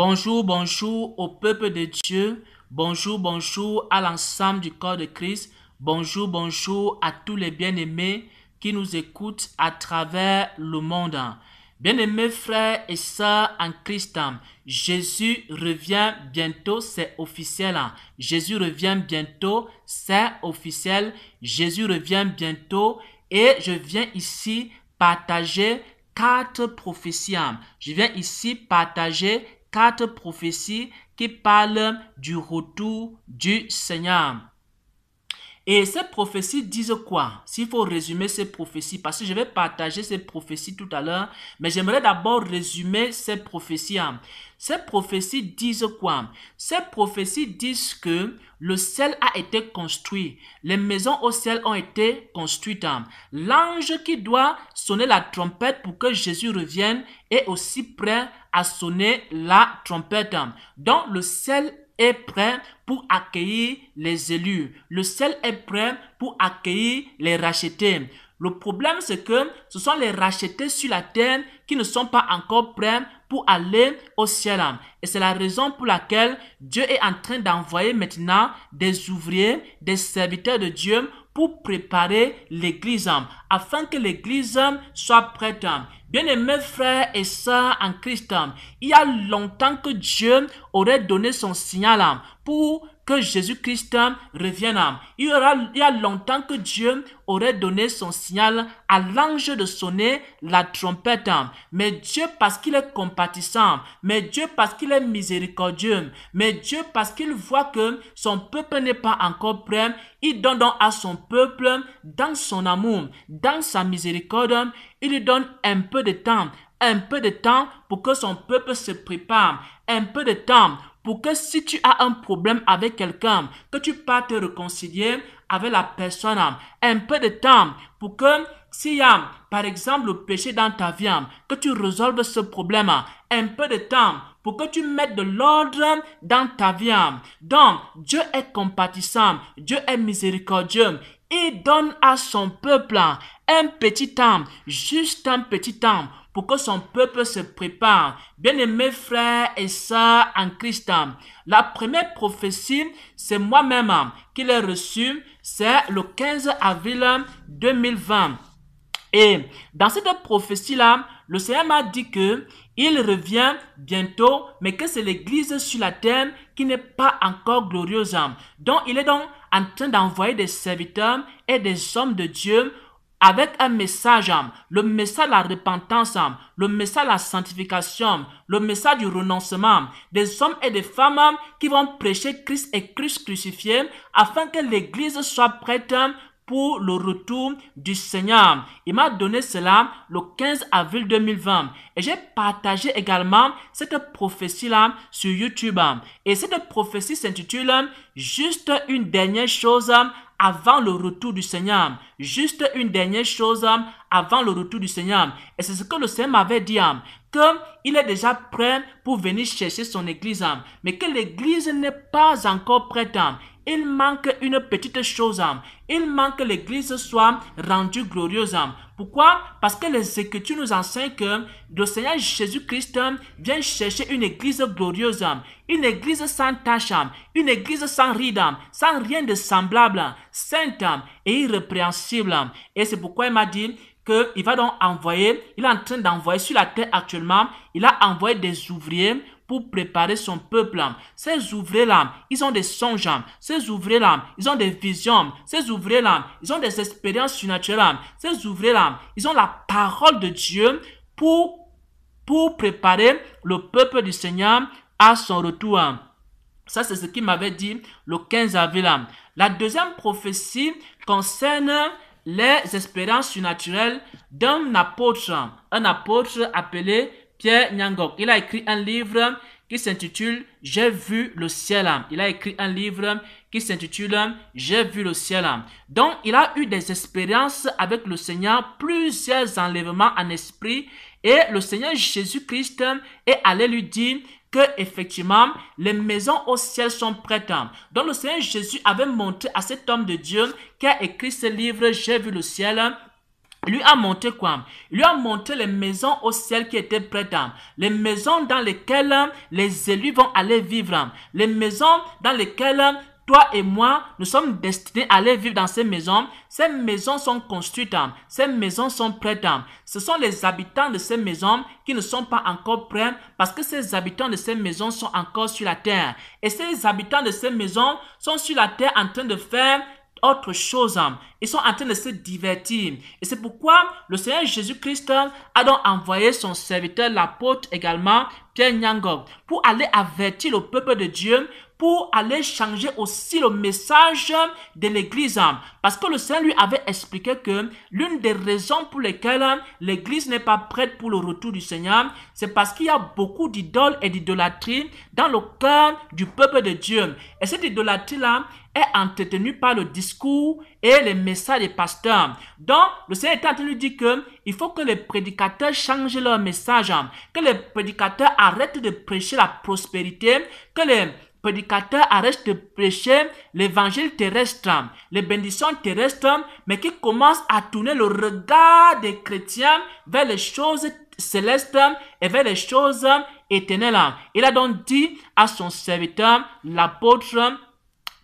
Bonjour, bonjour au peuple de Dieu. Bonjour, bonjour à l'ensemble du corps de Christ. Bonjour, bonjour à tous les bien-aimés qui nous écoutent à travers le monde. Bien-aimés frères et sœurs en Christ, Jésus revient bientôt, c'est officiel. Jésus revient bientôt, c'est officiel. Jésus revient bientôt et je viens ici partager quatre prophéties. Je viens ici partager quatre prophéties qui parlent du retour du Seigneur. Et ces prophéties disent quoi? S'il faut résumer ces prophéties, parce que je vais partager ces prophéties tout à l'heure, mais j'aimerais d'abord résumer ces prophéties. Ces prophéties disent quoi? Ces prophéties disent que le ciel a été construit, les maisons au ciel ont été construites. L'ange qui doit sonner la trompette pour que Jésus revienne est aussi prêt à sonner la trompette. Donc le ciel est prêt pour accueillir les élus. Le ciel est prêt pour accueillir les rachetés. Le problème, c'est que ce sont les rachetés sur la terre qui ne sont pas encore prêts pour aller au ciel. Et c'est la raison pour laquelle Dieu est en train d'envoyer maintenant des ouvriers, des serviteurs de Dieu pour préparer l'église, afin que l'église soit prête. Bien-aimés frères et sœurs en Christ, il y a longtemps que Dieu aurait donné son signal pour que Jésus-Christ revienne. Il y a longtemps que Dieu aurait donné son signal à l'ange de sonner la trompette. Mais Dieu, parce qu'il est compatissant, mais Dieu, parce qu'il est miséricordieux, mais Dieu, parce qu'il voit que son peuple n'est pas encore prêt, il donne donc à son peuple, dans son amour, dans sa miséricorde, il lui donne un peu de temps pour que son peuple se prépare, un peu de temps pour que si tu as un problème avec quelqu'un, que tu puisses te réconcilier avec la personne, un peu de temps pour que s'il y a par exemple le péché dans ta vie, que tu résolves ce problème, un peu de temps pour que tu mettes de l'ordre dans ta vie. Donc Dieu est compatissant, Dieu est miséricordieux. Il donne à son peuple un petit temps, juste un petit temps, pour que son peuple se prépare. Bien-aimés frères et sœurs en Christ, la première prophétie, c'est moi-même qui l'ai reçue, c'est le 15 avril 2020. Et dans cette prophétie-là, le Seigneur m'a dit que il revient bientôt, mais que c'est l'église sur la terre qui n'est pas encore glorieuse. Donc, il est donc en train d'envoyer des serviteurs et des hommes de Dieu avec un message, le message de la repentance, le message de la sanctification, le message du renoncement, des hommes et des femmes qui vont prêcher Christ et Christ crucifié afin que l'église soit prête pour le retour du Seigneur. Il m'a donné cela le 15 avril 2020 et j'ai partagé également cette prophétie-là sur YouTube. Et cette prophétie s'intitule « Juste une dernière chose avant le retour du Seigneur. » Juste une dernière chose avant le retour du Seigneur. Et c'est ce que le Seigneur m'avait dit, qu'il est déjà prêt pour venir chercher son église, mais que l'église n'est pas encore prête. Il manque une petite chose. Il manque que l'église soit rendue glorieuse. Pourquoi? Parce que les Écritures nous enseignent que le Seigneur Jésus-Christ vient chercher une église glorieuse, une église sans tache, une église sans ride, sans rien de semblable, sainte et irrépréhensible. Et c'est pourquoi il m'a dit qu'il va donc envoyer, il est en train d'envoyer sur la terre actuellement, il a envoyé des ouvriers pour préparer son peuple. Ces ouvriers-là, ils ont des songes. Ces ouvriers-là, ils ont des visions. Ces ouvriers-là, ils ont des expériences surnaturelles. Ces ouvriers-là, ils ont la parole de Dieu pour préparer le peuple du Seigneur à son retour. Ça, c'est ce qu'il m'avait dit le 15 avril. La deuxième prophétie concerne les expériences surnaturelles d'un apôtre. Un apôtre appelé Pierre Nyangok. Il a écrit un livre qui s'intitule « J'ai vu le ciel ». Il a écrit un livre qui s'intitule « J'ai vu le ciel ». Donc, il a eu des expériences avec le Seigneur, plusieurs enlèvements en esprit. Et le Seigneur Jésus-Christ est allé lui dire que effectivement les maisons au ciel sont prêtes. Donc, le Seigneur Jésus avait montré à cet homme de Dieu qui a écrit ce livre « J'ai vu le ciel » Il lui a montré quoi? Il lui a montré les maisons au ciel qui étaient prêtes, les maisons dans lesquelles les élus vont aller vivre, les maisons dans lesquelles toi et moi, nous sommes destinés à aller vivre dans ces maisons. Ces maisons sont construites, ces maisons sont prêtes. Ce sont les habitants de ces maisons qui ne sont pas encore prêts parce que ces habitants de ces maisons sont encore sur la terre. Et ces habitants de ces maisons sont sur la terre en train de faire autre chose. Ils sont en train de se divertir. Et c'est pourquoi le Seigneur Jésus-Christ a donc envoyé son serviteur, l'apôtre également, Pierre Nyangok, pour aller avertir le peuple de Dieu, pour aller changer aussi le message de l'église. Parce que le Seigneur lui avait expliqué que l'une des raisons pour lesquelles l'église n'est pas prête pour le retour du Seigneur, c'est parce qu'il y a beaucoup d'idoles et d'idolâtrie dans le cœur du peuple de Dieu. Et cette idolâtrie-là est entretenue par le discours et les messages des pasteurs. Donc, le Seigneur est en train de lui dire qu'il faut que les prédicateurs changent leur message, que les prédicateurs arrêtent de prêcher la prospérité, que les prédicateurs arrêtent de prêcher l'évangile terrestre, les bénédictions terrestres, mais qui commencent à tourner le regard des chrétiens vers les choses célestes et vers les choses éternelles. Il a donc dit à son serviteur, l'apôtre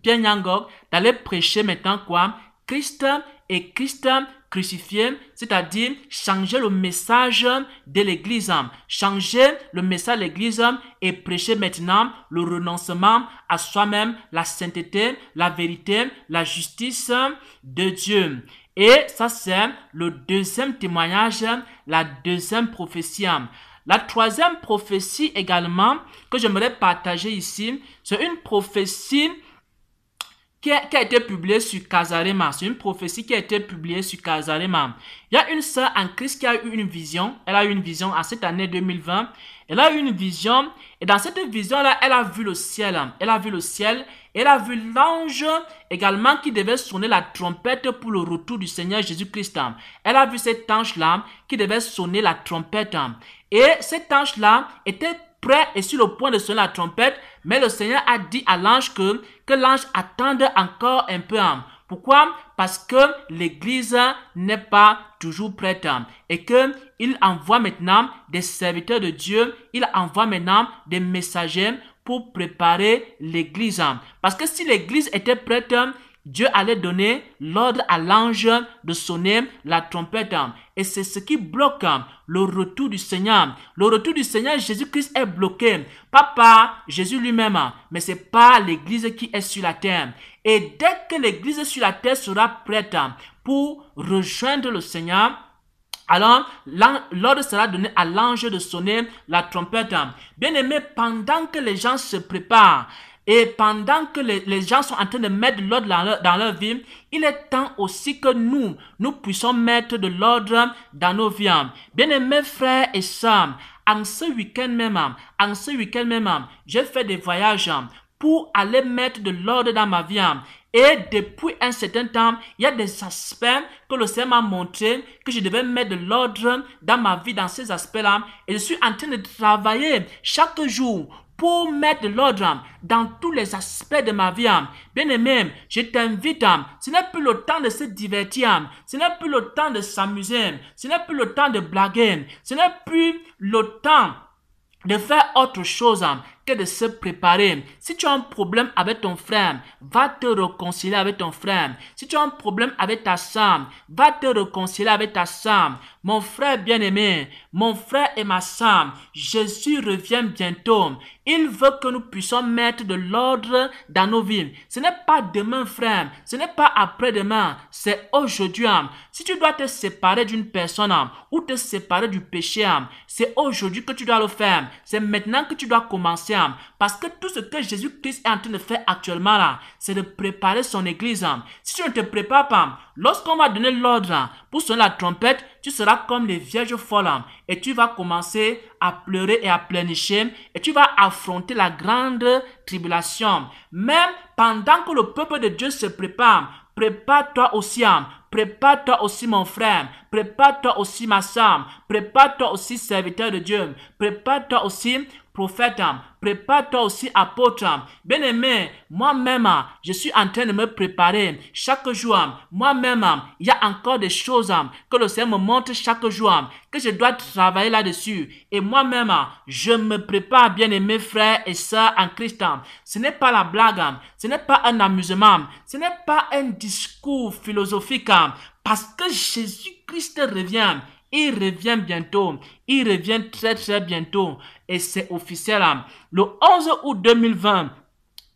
Pierre Nyangok, d'aller prêcher maintenant quoi? Christ et Christ crucifié, c'est-à-dire changer le message de l'église, changer le message de l'église et prêcher maintenant le renoncement à soi-même, la sainteté, la vérité, la justice de Dieu. Et ça, c'est le deuxième témoignage, la deuxième prophétie. La troisième prophétie également que j'aimerais partager ici, c'est une prophétie qui a été publiée sur Kazarema. C'est une prophétie qui a été publiée sur Kazarema. Il y a une sœur en Christ qui a eu une vision. Elle a eu une vision en cette année 2020. Elle a eu une vision. Et dans cette vision-là, elle a vu le ciel. Elle a vu le ciel. Elle a vu l'ange également qui devait sonner la trompette pour le retour du Seigneur Jésus-Christ. Elle a vu cet ange-là qui devait sonner la trompette. Et cet ange-là était prêt et sur le point de sonner la trompette, mais le Seigneur a dit à l'ange que l'ange attende encore un peu. Pourquoi? Parce que l'église n'est pas toujours prête et qu'il envoie maintenant des serviteurs de Dieu, il envoie maintenant des messagers pour préparer l'église. Parce que si l'église était prête, Dieu allait donner l'ordre à l'ange de sonner la trompette. Et c'est ce qui bloque le retour du Seigneur. Le retour du Seigneur Jésus-Christ est bloqué. Pas par Jésus lui-même, mais c'est par l'église qui est sur la terre. Et dès que l'église sur la terre sera prête pour rejoindre le Seigneur, alors l'ordre sera donné à l'ange de sonner la trompette. Bien aimé, pendant que les gens se préparent, et pendant que les gens sont en train de mettre de l'ordre dans leur vie, il est temps aussi que nous puissions mettre de l'ordre dans nos vies. Bien-aimés frères et sœurs, en ce week-end même, j'ai fait des voyages pour aller mettre de l'ordre dans ma vie. Et depuis un certain temps, il y a des aspects que le Seigneur m'a montré que je devais mettre de l'ordre dans ma vie, dans ces aspects-là. Et je suis en train de travailler chaque jour pour mettre de l'ordre dans tous les aspects de ma vie. Bien-aimé, je t'invite, ce n'est plus le temps de se divertir, ce n'est plus le temps de s'amuser, ce n'est plus le temps de blaguer, ce n'est plus le temps de faire autre chose que de se préparer. Si tu as un problème avec ton frère, va te réconcilier avec ton frère. Si tu as un problème avec ta sœur, va te réconcilier avec ta sœur. Mon frère bien-aimé, mon frère et ma sœur, Jésus revient bientôt. Il veut que nous puissions mettre de l'ordre dans nos vies. Ce n'est pas demain, frère. Ce n'est pas après-demain. C'est aujourd'hui. Si tu dois te séparer d'une personne ou te séparer du péché, c'est aujourd'hui que tu dois le faire. C'est maintenant que tu dois commencer. Parce que tout ce que Jésus-Christ est en train de faire actuellement là, c'est de préparer son église. Si tu ne te prépares pas, lorsqu'on va donner l'ordre pour sonner la trompette, tu seras comme les vierges folles et tu vas commencer à pleurer et à pleurnicher et tu vas affronter la grande tribulation. Même pendant que le peuple de Dieu se prépare, prépare-toi aussi. Prépare-toi aussi mon frère, prépare-toi aussi ma sœur, prépare-toi aussi serviteur de Dieu, prépare-toi aussi prophète, prépare-toi aussi apôtre. Bien-aimé, moi-même, je suis en train de me préparer chaque jour. Moi-même, il y a encore des choses que le Seigneur me montre chaque jour, que je dois travailler là-dessus. Et moi-même, je me prépare, bien-aimés frères et sœurs en Christ. Ce n'est pas la blague, ce n'est pas un amusement, ce n'est pas un discours philosophique, parce que Jésus-Christ revient. Il revient bientôt. Il revient très très bientôt. Et c'est officiel. Le 11 août 2020,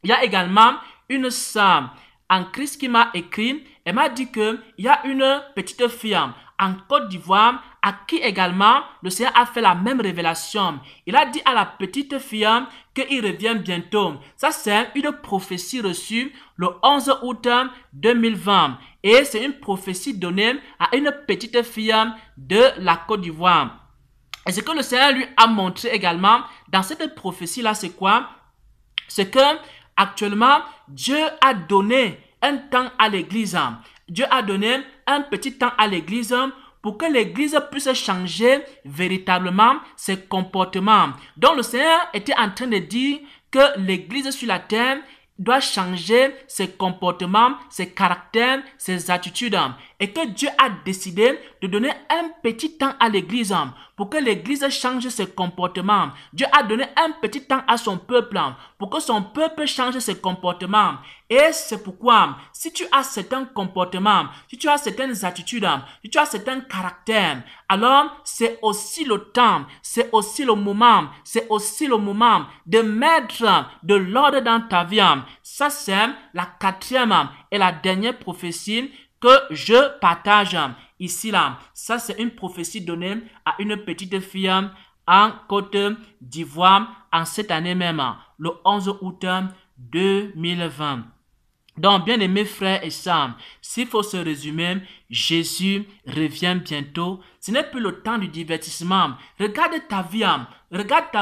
il y a également une sœur en Christ qui m'a écrit. Elle m'a dit qu'il y a une petite fille en Côte d'Ivoire à qui également le Seigneur a fait la même révélation. Il a dit à la petite fille qu'il revient bientôt. Ça, c'est une prophétie reçue le 11 août 2020. Et c'est une prophétie donnée à une petite fille de la Côte d'Ivoire. Et ce que le Seigneur lui a montré également dans cette prophétie-là, c'est quoi? C'est que actuellement, Dieu a donné un temps à l'Église. Dieu a donné un petit temps à l'Église pour que l'Église puisse changer véritablement ses comportements. Donc le Seigneur était en train de dire que l'Église sur la terre doit changer ses comportements, ses caractères, ses attitudes. Et que Dieu a décidé de donner un petit temps à l'Église pour que l'Église change ses comportements. Dieu a donné un petit temps à son peuple pour que son peuple change ses comportements. Et c'est pourquoi, si tu as certains comportements, si tu as certaines attitudes, si tu as certains caractères, alors c'est aussi le temps, c'est aussi le moment de mettre de l'ordre dans ta vie. Ça, c'est la quatrième et la dernière prophétie que je partage ici là. Ça, c'est une prophétie donnée à une petite fille en Côte d'Ivoire en cette année même, le 11 août 2020. Donc, bien aimés frères et sœurs, s'il faut se résumer, Jésus revient bientôt. Ce n'est plus le temps du divertissement. Regarde ta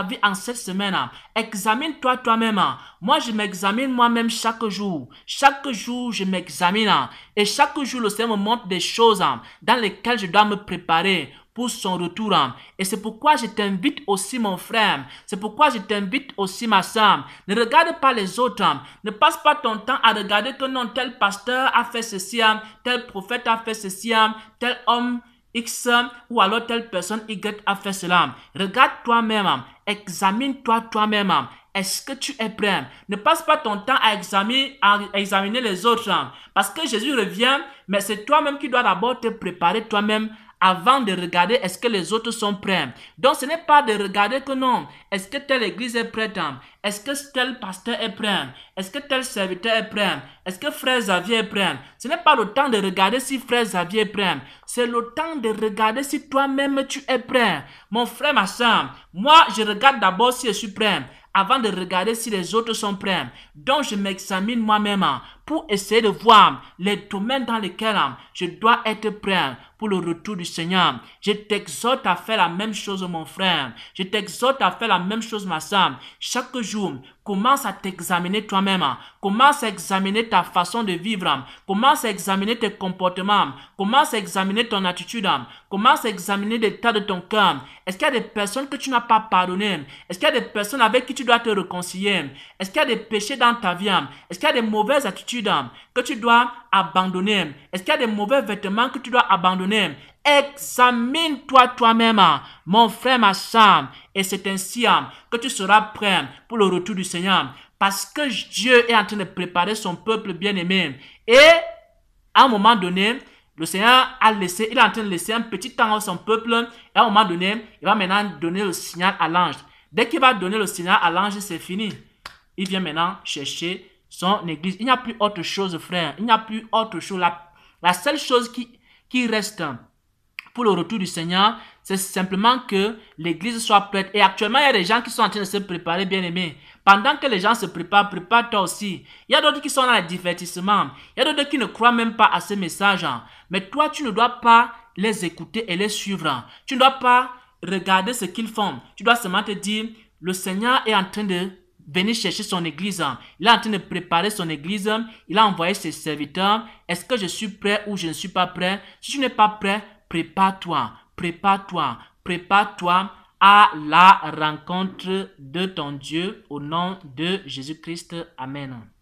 vie en cette semaine. Examine-toi toi-même. Moi, je m'examine moi-même chaque jour. Chaque jour, je m'examine. Et chaque jour, le Seigneur me montre des choses dans lesquelles je dois me préparer pour son retour. Et c'est pourquoi je t'invite aussi mon frère, c'est pourquoi je t'invite aussi ma soeur. Ne regarde pas les autres, ne passe pas ton temps à regarder que non, tel pasteur a fait ceci, tel prophète a fait ceci, tel homme X ou alors telle personne Y a fait cela. Regarde toi-même, examine-toi toi-même. Est-ce que tu es prêt? Ne passe pas ton temps à examiner les autres, parce que Jésus revient, mais c'est toi-même qui dois d'abord te préparer toi-même avant de regarder est-ce que les autres sont prêts. Donc ce n'est pas de regarder que non, est-ce que telle église est prête, est-ce que tel pasteur est prêt, est-ce que tel serviteur est prêt, est-ce que frère Xavier est prêt. Ce n'est pas le temps de regarder si frère Xavier est prêt, c'est le temps de regarder si toi-même tu es prêt. Mon frère, ma soeur, moi je regarde d'abord si je suis prêt avant de regarder si les autres sont prêts. Donc je m'examine moi-même pour essayer de voir les domaines dans lesquels je dois être prêt pour le retour du Seigneur. Je t'exhorte à faire la même chose, mon frère. Je t'exhorte à faire la même chose, ma soeur. Chaque jour, commence à t'examiner toi-même. Commence à examiner ta façon de vivre. Commence à examiner tes comportements. Commence à examiner ton attitude. Commence à examiner l'état de ton cœur. Est-ce qu'il y a des personnes que tu n'as pas pardonnées? Est-ce qu'il y a des personnes avec qui tu dois te réconcilier? Est-ce qu'il y a des péchés dans ta vie? Est-ce qu'il y a des mauvaises attitudes que tu dois abandonner? Est-ce qu'il y a des mauvais vêtements que tu dois abandonner? Examine-toi toi-même, mon frère, ma soeur, et c'est ainsi que tu seras prêt pour le retour du Seigneur, parce que Dieu est en train de préparer son peuple bien-aimé. Et à un moment donné, le Seigneur il est en train de laisser un petit temps à son peuple, et à un moment donné, il va maintenant donner le signal à l'ange. Dès qu'il va donner le signal à l'ange, c'est fini. Il vient maintenant chercher son église. Il n'y a plus autre chose, frère. Il n'y a plus autre chose. La seule chose qui reste pour le retour du Seigneur, c'est simplement que l'église soit prête. Et actuellement, il y a des gens qui sont en train de se préparer, bien aimés. Pendant que les gens se préparent, prépare-toi aussi. Il y a d'autres qui sont dans le divertissement. Il y a d'autres qui ne croient même pas à ces messages. Mais toi, tu ne dois pas les écouter et les suivre. Tu ne dois pas regarder ce qu'ils font. Tu dois seulement te dire, le Seigneur est en train de venir chercher son église. Il est en train de préparer son église. Il a envoyé ses serviteurs. Est-ce que je suis prêt ou je ne suis pas prêt? Si tu n'es pas prêt, prépare-toi à la rencontre de ton Dieu au nom de Jésus-Christ. Amen.